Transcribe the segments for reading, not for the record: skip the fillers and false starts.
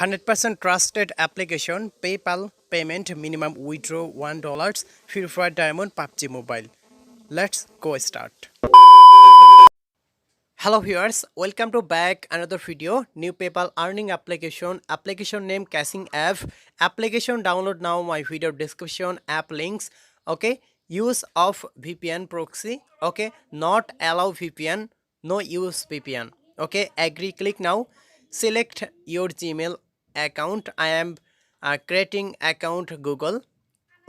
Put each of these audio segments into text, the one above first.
100% trusted application. PayPal payment minimum withdraw $1. Free Fire Diamond PUBG Mobile. Let's go start. Hello viewers, welcome to back another video. New PayPal earning application. Application name Cashing App. Application download now. My video description. App links. Okay. Use of VPN proxy. Okay. Not allow VPN. No use VPN. Okay. Agree. Click now. Select your Gmail account. I am creating account Google.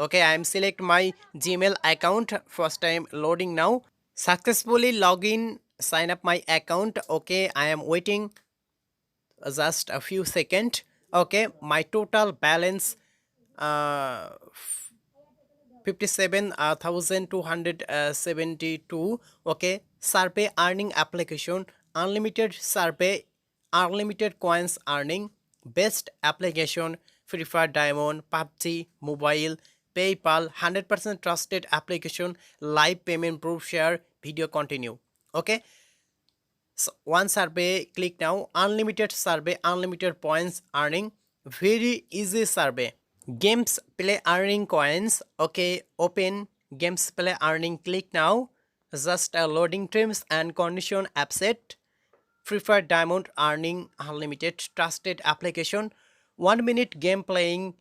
Okay, I am select my Gmail account. First time loading now. Successfully login, sign up my account. Okay, I am waiting just a few seconds. Okay, my total balance 57,272. Okay, survey earning application, unlimited survey, unlimited coins earning, best application, Free Fire Diamond, PUBG Mobile, PayPal, 100% trusted application, live payment proof share, video continue. Okay, so one survey, click now. Unlimited survey, unlimited points earning, very easy survey. Games play earning coins. Okay, open games play earning. Click now. Just loading terms and condition upset. Free Fire Diamond earning unlimited trusted application. 1 minute game playing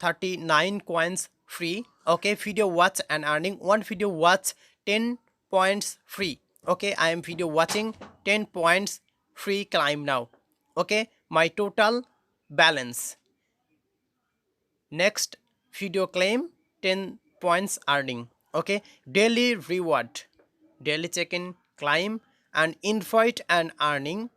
39 coins free. Okay, video watch and earning. One video watch 10 points free. Okay, I am video watching 10 points free. Climb now. Okay, my total balance. Next video claim 10 points earning. Okay, daily reward, daily check-in, climb and invite and earning.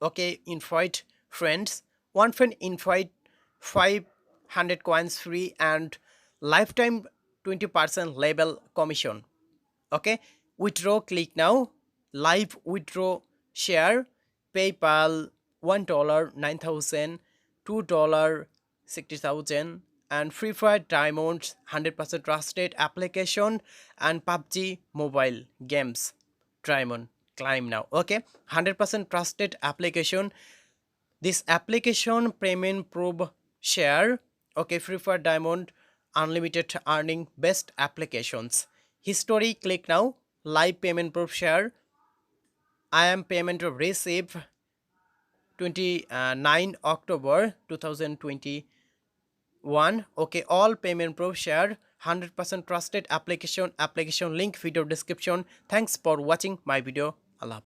Okay, invite friends, one friend invite 500 coins free and lifetime 20% label commission. Okay, withdraw, click now. Live withdraw share, PayPal $1 9,000, $2 60,000 and Free Fire Diamonds 100% trusted application and PUBG mobile games Diamond climb now. Okay, 100% trusted application. This application payment proof share. Okay, Free Fire Diamond unlimited earning best applications. History, click now. Live payment proof share. I am payment receive 29 October 2021. Okay, all payment proof share. 100% trusted application. Application link video description. Thanks for watching my video. Allah.